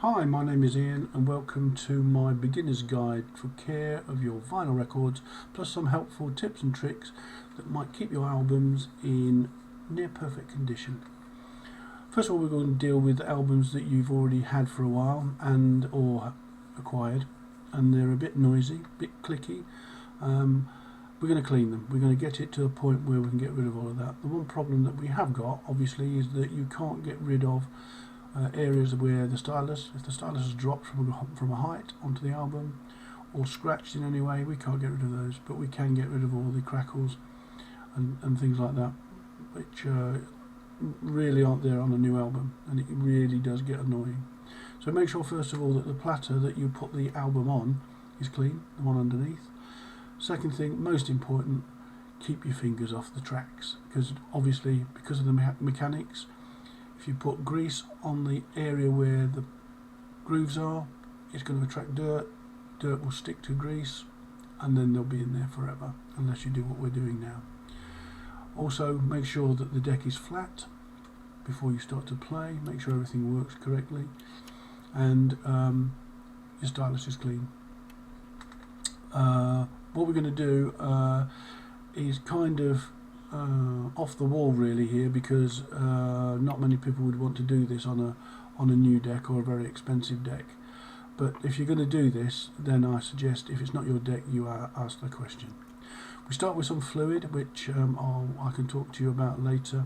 Hi, my name is Ian and welcome to my beginner's guide for care of your vinyl records, plus some helpful tips and tricks that might keep your albums in near perfect condition. First of all, we're going to deal with albums that you've already had for a while and or acquired, and they're a bit noisy, a bit clicky. We're going to clean them. We're going to get it to a point where we can get rid of all of that. The one problem that we have got, obviously, is that you can't get rid of areas where the stylus, if the stylus has dropped from a height onto the album or scratched in any way, we can't get rid of those, but we can get rid of all the crackles and things like that, which really aren't there on a new album, and it really does get annoying. So make sure first of all that the platter that you put the album on is clean, the one underneath. Second thing, most important, keep your fingers off the tracks, because obviously because of the mechanics, if you put grease on the area where the grooves are, it's going to attract dirt. Dirt will stick to grease and then they'll be in there forever unless you do what we're doing now. Also, make sure that the deck is flat before you start to play. Make sure everything works correctly and your stylus is clean. What we're going to do is kind of off the wall really here, because not many people would want to do this on a new deck or a very expensive deck. But if you're going to do this, then I suggest, if it's not your deck, you ask the question. We start with some fluid, which I can talk to you about later.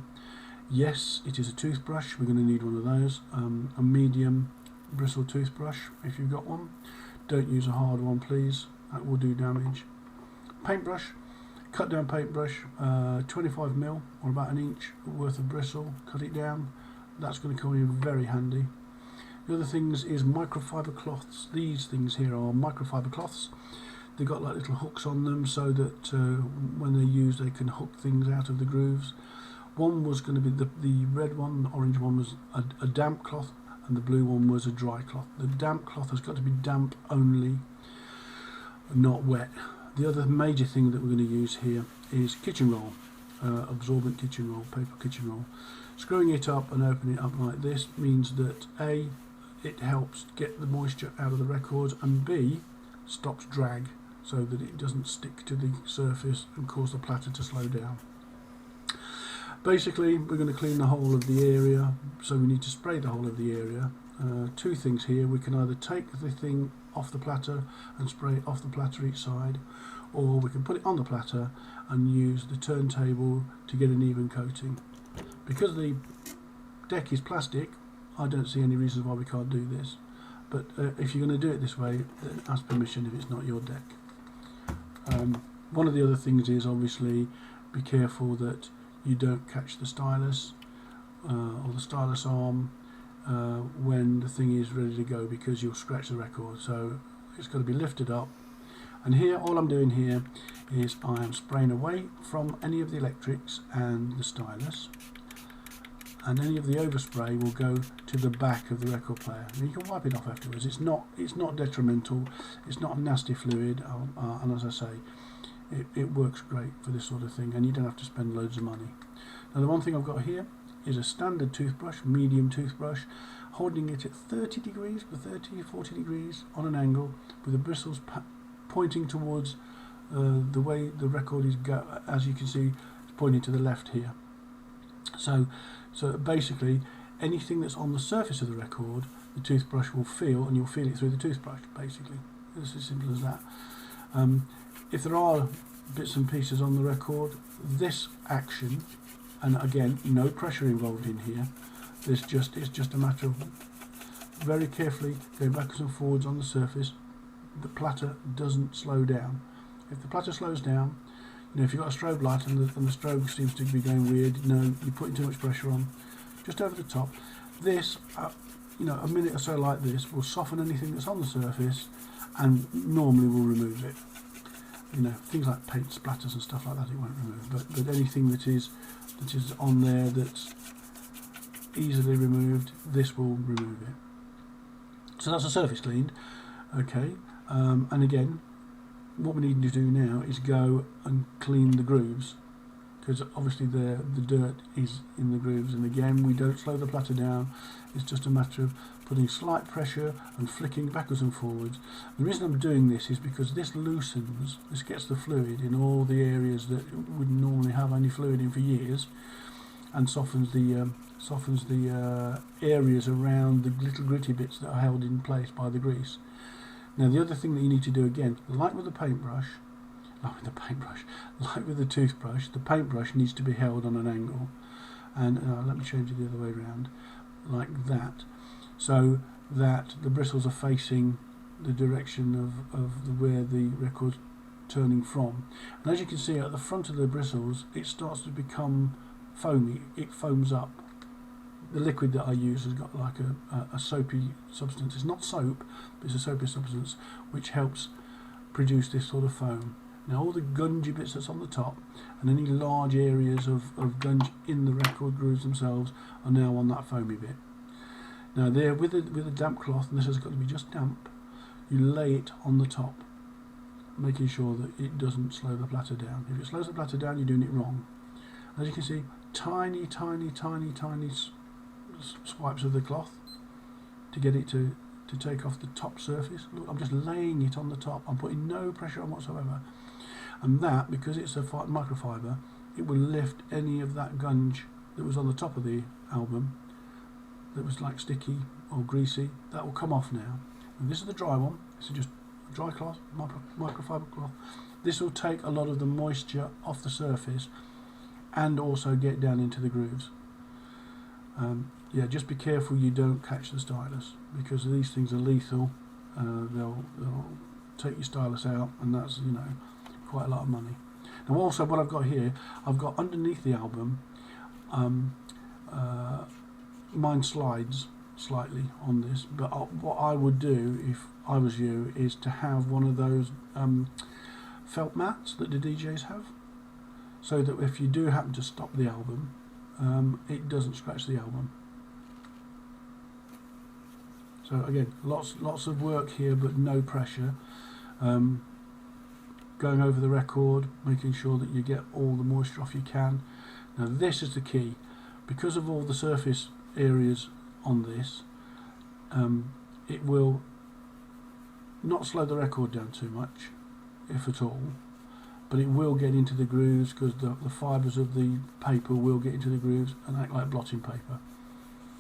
Yes, it is a toothbrush. We're going to need one of those, a medium bristle toothbrush if you've got one. Don't use a hard one, please, that will do damage. Paintbrush. Cut down paintbrush, 25mm or about an inch worth of bristle, cut it down. That's going to come in very handy. The other things is microfiber cloths. These things here are microfiber cloths. They've got like little hooks on them so that when they're used they can hook things out of the grooves. One was going to be the red one, the orange one was a damp cloth, and the blue one was a dry cloth. The damp cloth has got to be damp only, not wet. The other major thing that we're going to use here is kitchen roll, absorbent kitchen roll, paper kitchen roll. Screwing it up and opening it up like this means that A, it helps get the moisture out of the records, and B, stops drag so that it doesn't stick to the surface and cause the platter to slow down. Basically, we're going to clean the whole of the area, so we need to spray the whole of the area. Two things here: we can either take the thing off the platter and spray it off the platter each side, or we can put it on the platter and use the turntable to get an even coating. Because the deck is plastic, I don't see any reason why we can't do this, but if you're going to do it this way, then ask permission if it's not your deck. One of the other things is obviously be careful that you don't catch the stylus or the stylus arm when the thing is ready to go, because you'll scratch the record. So it's got to be lifted up, and here all I'm doing here is I am spraying away from any of the electrics and the stylus, and any of the overspray will go to the back of the record player, and you can wipe it off afterwards. It's not detrimental, it's not a nasty fluid, and as I say, it works great for this sort of thing, and you don't have to spend loads of money. Now the one thing I've got here is a standard toothbrush, medium toothbrush, holding it at 30 degrees, 40 degrees on an angle, with the bristles pointing towards the way the record is as you can see, it's pointing to the left here. So basically, anything that's on the surface of the record, the toothbrush will feel, and you'll feel it through the toothbrush, basically. It's as simple as that. If there are bits and pieces on the record, this action, and again, no pressure involved in here, it's just a matter of very carefully going backwards and forwards on the surface. The platter doesn't slow down. If the platter slows down, if you've got a strobe light and the strobe seems to be going weird, you're putting too much pressure on. Just over the top. This, a minute or so like this will soften anything that's on the surface, and normally will remove it. Things like paint splatters and stuff like that, it won't remove. But anything that is on there that's easily removed, this will remove it. So that's the surface cleaned. Okay, and again, what we need to do now is go and clean the grooves, because obviously the dirt is in the grooves, and again we don't slow the platter down. It's just a matter of putting slight pressure and flicking backwards and forwards. The reason I'm doing this is because this loosens, this gets the fluid in all the areas that wouldn't normally have any fluid in for years, and softens the areas around the little gritty bits that are held in place by the grease. Now the other thing that you need to do, again, like with the paintbrush, like with the toothbrush, the paintbrush needs to be held on an angle, and let me change it the other way around, like that, so that the bristles are facing the direction of where the record's turning from. And as you can see at the front of the bristles, it starts to become foamy, it foams up. The liquid that I use has got like a soapy substance. It's not soap, but it's a soapy substance which helps produce this sort of foam. Now all the gungy bits that's on the top and any large areas of gunge in the record grooves themselves are now on that foamy bit. Now there, with a damp cloth, and this has got to be just damp, you lay it on the top, making sure that it doesn't slow the platter down. If it slows the platter down, you're doing it wrong. As you can see, tiny swipes of the cloth to get it to take off the top surface. Look, I'm just laying it on the top. I'm putting no pressure on whatsoever. And that, because it's a microfiber, it will lift any of that gunge that was on the top of the album that was like sticky or greasy. That will come off now. And this is the dry one. This is just a dry cloth, microfiber cloth. This will take a lot of the moisture off the surface and also get down into the grooves. Yeah, just be careful you don't catch the stylus, because these things are lethal. They'll take your stylus out, and that's, you know, quite a lot of money. Now also what I've got here, I've got underneath the album, mine slides slightly on this, but what I would do if I was you is to have one of those felt mats that the DJs have, so that if you do happen to stop the album, it doesn't scratch the album. So again, lots of work here, but no pressure. Going over the record, making sure that you get all the moisture off you can. Now this is the key, because of all the surface areas on this, it will not slow the record down too much, if at all, but it will get into the grooves, because the fibres of the paper will get into the grooves and act like blotting paper.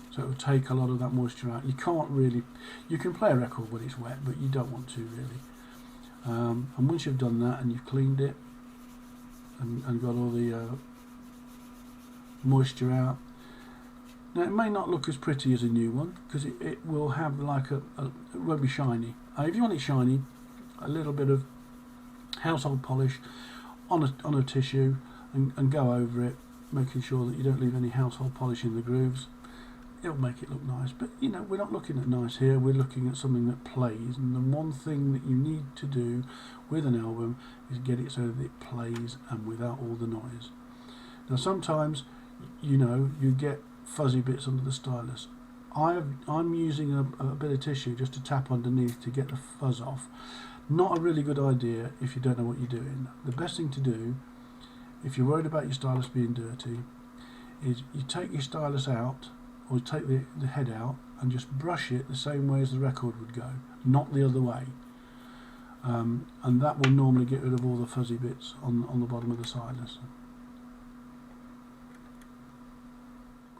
So it will take a lot of that moisture out. You can't really, you can play a record when it's wet, but you don't want to really. And once you've done that and you've cleaned it and got all the moisture out, now it may not look as pretty as a new one, because it will have like it won't be shiny. If you want it shiny, a little bit of household polish on a tissue and go over it, making sure that you don't leave any household polish in the grooves. It'll make it look nice, but you know, we're not looking at nice here, we're looking at something that plays, and the one thing that you need to do with an album is get it so that it plays and without all the noise. Now sometimes, you know, you get fuzzy bits under the stylus. I'm using a bit of tissue just to tap underneath to get the fuzz off. Not a really good idea if you don't know what you're doing. The best thing to do, if you're worried about your stylus being dirty, is you take your stylus out, or take the head out and just brush it the same way as the record would go, not the other way. And that will normally get rid of all the fuzzy bits on the bottom of the stylus.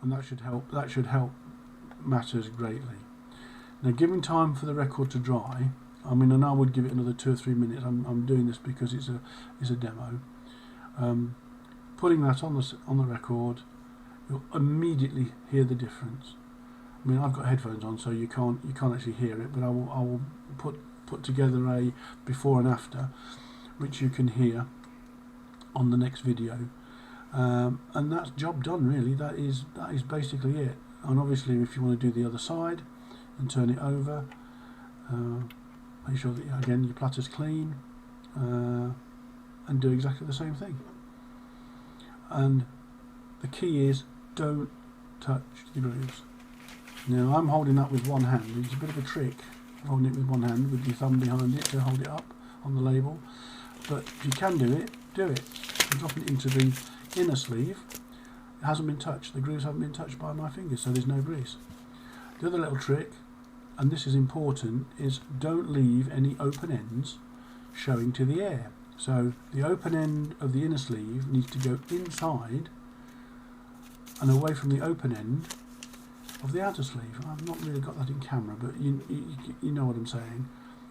And that should help matters greatly. Now, giving time for the record to dry, I mean, and I would give it another 2 or 3 minutes. I'm doing this because it's a demo. Putting that on the record, you'll immediately hear the difference. I mean, I've got headphones on, so you can't actually hear it, but I will put together a before and after, which you can hear on the next video, and that's job done really. That is basically it. And obviously, if you want to do the other side and turn it over, make sure that again your platter's clean, and do exactly the same thing. And the key is, don't touch the grooves. Now I'm holding that with one hand. It's a bit of a trick holding it with one hand with your thumb behind it to hold it up on the label, but if you can do it, do it. I'm dropping it into inner sleeve, it hasn't been touched. The grooves haven't been touched by my fingers, so there's no grease. The other little trick, and this is important, is don't leave any open ends showing to the air. So the open end of the inner sleeve needs to go inside and away from the open end of the outer sleeve. I've not really got that in camera, but you know what I'm saying.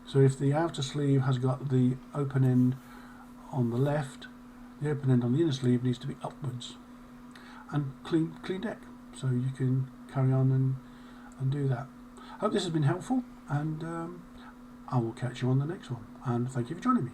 So if the outer sleeve has got the open end on the left, the open end on the inner sleeve needs to be upwards. And clean deck, so you can carry on and do that. Hope this has been helpful, and I will catch you on the next one, and thank you for joining me.